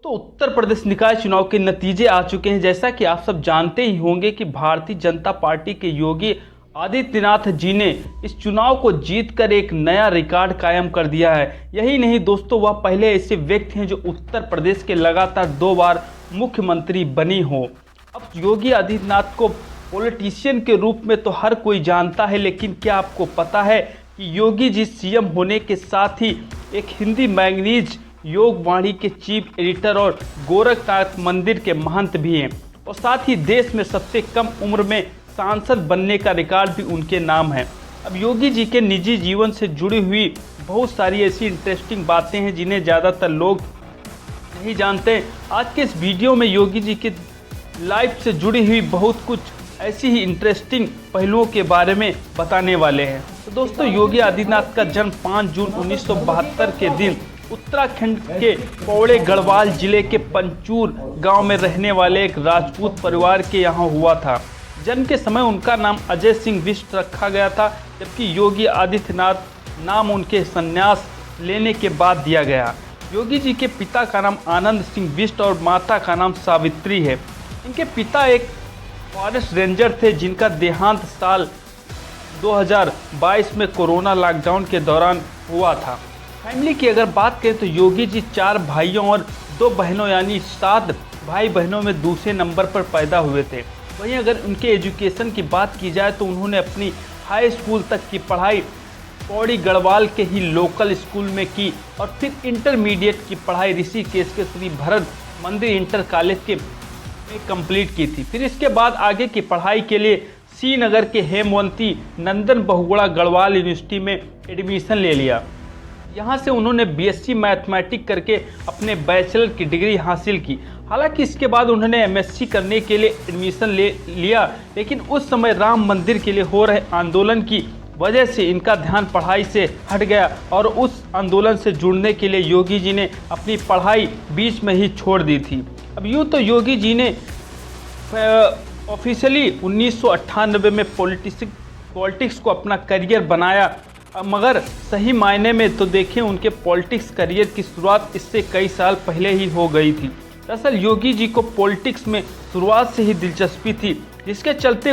तो उत्तर प्रदेश निकाय चुनाव के नतीजे आ चुके हैं। जैसा कि आप सब जानते ही होंगे कि भारतीय जनता पार्टी के योगी आदित्यनाथ जी ने इस चुनाव को जीतकर एक नया रिकॉर्ड कायम कर दिया है। यही नहीं दोस्तों, वह पहले ऐसे व्यक्ति हैं जो उत्तर प्रदेश के लगातार 2 बार मुख्यमंत्री बनी हो। अब योगी आदित्यनाथ को पॉलिटिशियन के रूप में तो हर कोई जानता है, लेकिन क्या आपको पता है कि योगी जी सीएम होने के साथ ही एक हिंदी मैगजीन योगवाणी के चीफ एडिटर और गोरखनाथ मंदिर के महंत भी हैं, और साथ ही देश में सबसे कम उम्र में सांसद बनने का रिकॉर्ड भी उनके नाम है। अब योगी जी के निजी जीवन से जुड़ी हुई बहुत सारी ऐसी इंटरेस्टिंग बातें हैं जिन्हें ज़्यादातर लोग नहीं जानते। आज के इस वीडियो में योगी जी के लाइफ से जुड़ी हुई बहुत कुछ ऐसी ही इंटरेस्टिंग पहलुओं के बारे में बताने वाले हैं। तो दोस्तों, योगी आदित्यनाथ का जन्म 5 जून 1972 के दिन उत्तराखंड के पौड़ी गढ़वाल जिले के पंचूर गांव में रहने वाले एक राजपूत परिवार के यहां हुआ था। जन्म के समय उनका नाम अजय सिंह बिष्ट रखा गया था, जबकि योगी आदित्यनाथ नाम उनके संन्यास लेने के बाद दिया गया। योगी जी के पिता का नाम आनंद सिंह बिष्ट और माता का नाम सावित्री है। इनके पिता एक फॉरेस्ट रेंजर थे जिनका देहांत साल 2022 में कोरोना लॉकडाउन के दौरान हुआ था। फैमिली की अगर बात करें तो योगी जी 4 भाइयों और 2 बहनों यानी 7 भाई बहनों में दूसरे नंबर पर पैदा हुए थे। वहीं अगर उनके एजुकेशन की बात की जाए तो उन्होंने अपनी हाई स्कूल तक की पढ़ाई पौड़ी गढ़वाल के ही लोकल स्कूल में की और फिर इंटरमीडिएट की पढ़ाई ऋषिकेश के श्री भरत मंदिर इंटर कॉलेज के में कंप्लीट की थी। फिर इसके बाद आगे की पढ़ाई के लिए श्रीनगर के हेमवंती नंदन बहुगुणा गढ़वाल यूनिवर्सिटी में एडमिशन ले लिया। यहाँ से उन्होंने बीएससी मैथमेटिक्स करके अपने बैचलर की डिग्री हासिल की। हालांकि इसके बाद उन्होंने एमएससी करने के लिए एडमिशन ले लिया, लेकिन उस समय राम मंदिर के लिए हो रहे आंदोलन की वजह से इनका ध्यान पढ़ाई से हट गया और उस आंदोलन से जुड़ने के लिए योगी जी ने अपनी पढ़ाई बीच में ही छोड़ दी थी। अब यूँ तो योगी जी ने ऑफिशियली 1998 में पॉलिटिक्स को अपना करियर बनाया, मगर सही मायने में तो देखें उनके पॉलिटिक्स करियर की शुरुआत इससे कई साल पहले ही हो गई थी। दरअसल योगी जी को पॉलिटिक्स में शुरुआत से ही दिलचस्पी थी, जिसके चलते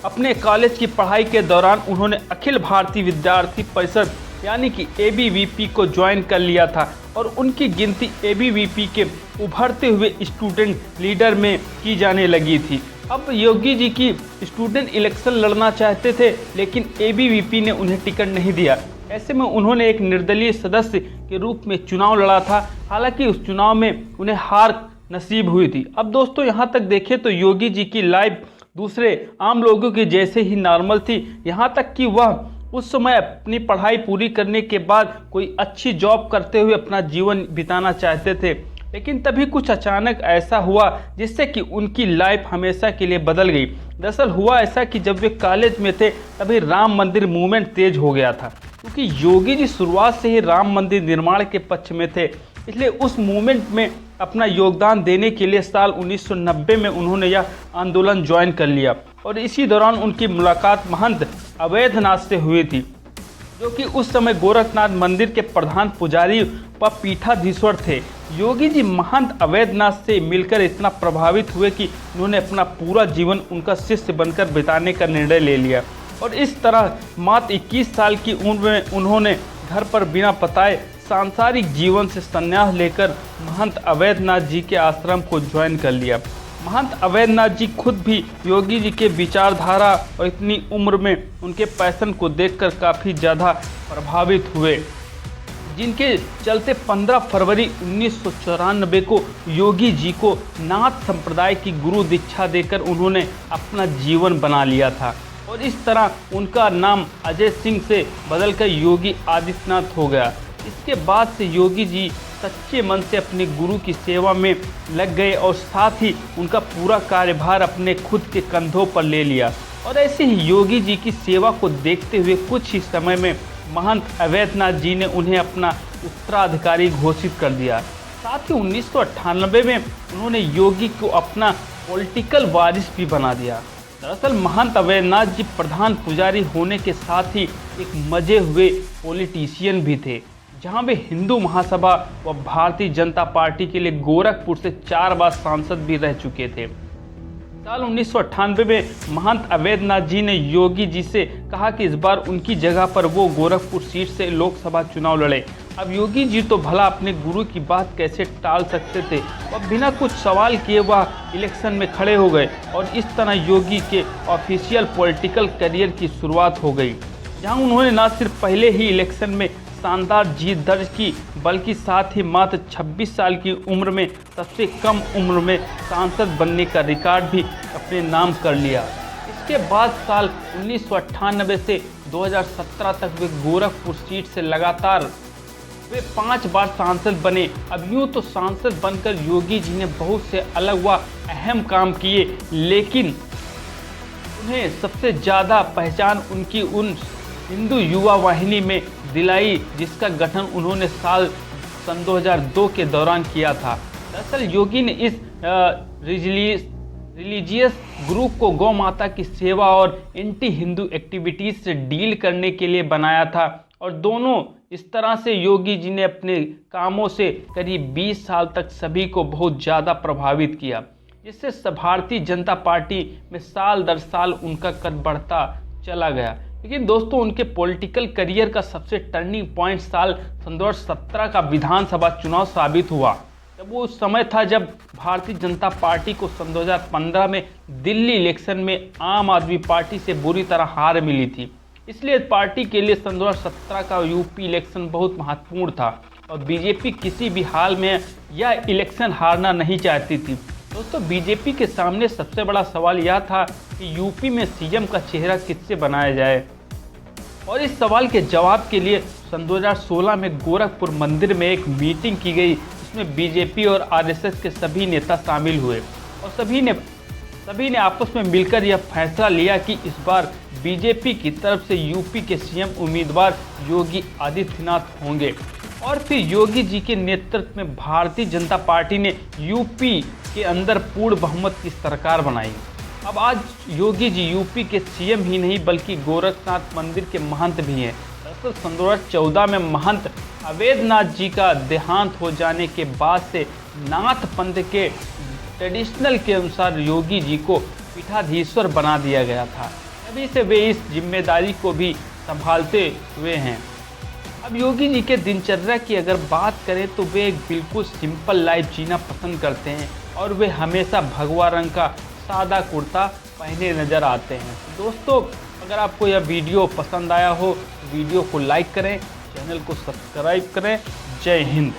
अपने कॉलेज की पढ़ाई के दौरान उन्होंने अखिल भारतीय विद्यार्थी परिषद यानी कि एबीवीपी को ज्वाइन कर लिया था और उनकी गिनती एबीवीपी के उभरते हुए स्टूडेंट लीडर में की जाने लगी थी। अब योगी जी की स्टूडेंट इलेक्शन लड़ना चाहते थे, लेकिन एबीवीपी ने उन्हें टिकट नहीं दिया। ऐसे में उन्होंने एक निर्दलीय सदस्य के रूप में चुनाव लड़ा था। हालांकि उस चुनाव में उन्हें हार नसीब हुई थी। अब दोस्तों, यहाँ तक देखें तो योगी जी की लाइफ दूसरे आम लोगों की जैसे ही नॉर्मल थी, यहाँ तक कि वह उस समय अपनी पढ़ाई पूरी करने के बाद कोई अच्छी जॉब करते हुए अपना जीवन बिताना चाहते थे। लेकिन तभी कुछ अचानक ऐसा हुआ जिससे कि उनकी लाइफ हमेशा के लिए बदल गई। दरअसल हुआ ऐसा कि जब वे कॉलेज में थे तभी राम मंदिर मूवमेंट तेज हो गया था, क्योंकि योगी जी शुरुआत से ही राम मंदिर निर्माण के पक्ष में थे। इसलिए उस मूवमेंट में अपना योगदान देने के लिए साल 1990 में उन्होंने यह आंदोलन ज्वाइन कर लिया और इसी दौरान उनकी मुलाकात महंत अवैधनाथ से हुई थी, जो कि उस समय गोरखनाथ मंदिर के प्रधान पुजारी व पीठाधीश्वर थे। योगी जी महंत अवैधनाथ से मिलकर इतना प्रभावित हुए कि उन्होंने अपना पूरा जीवन उनका शिष्य बनकर बिताने का निर्णय ले लिया और इस तरह मात्र 21 साल की उम्र में उन्होंने घर पर बिना बताए सांसारिक जीवन से संन्यास लेकर महंत अवैधनाथ जी के आश्रम को ज्वाइन कर लिया। महंत अवैधनाथ जी खुद भी योगी जी के विचारधारा और इतनी उम्र में उनके पैशन को देखकर काफ़ी ज़्यादा प्रभावित हुए, जिनके चलते 15 फरवरी 1994 को योगी जी को नाथ संप्रदाय की गुरु दीक्षा देकर उन्होंने अपना जीवन बना लिया था और इस तरह उनका नाम अजय सिंह से बदलकर योगी आदित्यनाथ हो गया। इसके बाद से योगी जी सच्चे मन से अपने गुरु की सेवा में लग गए और साथ ही उनका पूरा कार्यभार अपने खुद के कंधों पर ले लिया और ऐसे ही योगी जी की सेवा को देखते हुए कुछ ही समय में महंत अवैधनाथ जी ने उन्हें अपना उत्तराधिकारी घोषित कर दिया। साथ ही 1998 में उन्होंने योगी को अपना पॉलिटिकल वारिस भी बना दिया। दरअसल महंत अवैधनाथ जी प्रधान पुजारी होने के साथ ही एक मजे हुए पॉलिटिशियन भी थे, जहां वे हिंदू महासभा व भारतीय जनता पार्टी के लिए गोरखपुर से 4 बार सांसद भी रह चुके थे। साल 1998 में महंत अवैधनाथ जी ने योगी जी से कहा कि इस बार उनकी जगह पर वो गोरखपुर सीट से लोकसभा चुनाव लड़े। अब योगी जी तो भला अपने गुरु की बात कैसे टाल सकते थे, और बिना कुछ सवाल किए वह इलेक्शन में खड़े हो गए और इस तरह योगी के ऑफिशियल पॉलिटिकल करियर की शुरुआत हो गई, जहां उन्होंने न सिर्फ पहले ही इलेक्शन में शानदार जीत दर्ज की, बल्कि साथ ही मात्र 26 साल की उम्र में सबसे कम उम्र में सांसद बनने का रिकॉर्ड भी अपने नाम कर लिया। इसके बाद साल 1998 से 2017 तक वे गोरखपुर सीट से लगातार 5 बार सांसद बने। अब यूँ तो सांसद बनकर योगी जी ने बहुत से अलग व अहम काम किए, लेकिन उन्हें सबसे ज़्यादा पहचान उनकी उन हिंदू युवा वाहिनी में दिलाई जिसका गठन उन्होंने सन 2002 के दौरान किया था। दरअसल योगी ने इस रिलीजियस ग्रुप को गौ माता की सेवा और एंटी हिंदू एक्टिविटीज़ से डील करने के लिए बनाया था, और दोनों इस तरह से योगी जी ने अपने कामों से करीब 20 साल तक सभी को बहुत ज़्यादा प्रभावित किया, जिससे भारतीय जनता पार्टी में साल दर साल उनका कद बढ़ता चला गया। लेकिन दोस्तों, उनके पॉलिटिकल करियर का सबसे टर्निंग पॉइंट साल 2017 का विधानसभा चुनाव साबित हुआ। तब वो उस समय था जब भारतीय जनता पार्टी को सन 2015 में दिल्ली इलेक्शन में आम आदमी पार्टी से बुरी तरह हार मिली थी। इसलिए पार्टी के लिए सन 2017 का यूपी इलेक्शन बहुत महत्वपूर्ण था और बीजेपी किसी भी हाल में यह इलेक्शन हारना नहीं चाहती थी। दोस्तों, बीजेपी के सामने सबसे बड़ा सवाल यह था कि यूपी में सीएम का चेहरा किससे बनाया जाए, और इस सवाल के जवाब के लिए सन 2016 में गोरखपुर मंदिर में एक मीटिंग की गई, जिसमें बीजेपी और आरएसएस के सभी नेता शामिल हुए और सभी ने आपस में मिलकर यह फैसला लिया कि इस बार बीजेपी की तरफ से यूपी के सीएम उम्मीदवार योगी आदित्यनाथ होंगे। और फिर योगी जी के नेतृत्व में भारतीय जनता पार्टी ने यूपी के अंदर पूर्ण बहुमत की सरकार बनाई। अब आज योगी जी यूपी के सीएम ही नहीं बल्कि गोरखनाथ मंदिर के महंत भी हैं। दरअसल सन 2014 में महंत अवैधनाथ जी का देहांत हो जाने के बाद से नाथ पंथ के ट्रेडिशनल के अनुसार योगी जी को पीठाधीश्वर बना दिया गया था। तभी से वे इस जिम्मेदारी को भी संभालते हुए हैं। अब योगी जी के दिनचर्या की अगर बात करें तो वे एक बिल्कुल सिंपल लाइफ जीना पसंद करते हैं और वे हमेशा भगवा रंग का सादा कुर्ता पहने नज़र आते हैं। दोस्तों, अगर आपको यह वीडियो पसंद आया हो तो वीडियो को लाइक करें, चैनल को सब्सक्राइब करें। जय हिंद।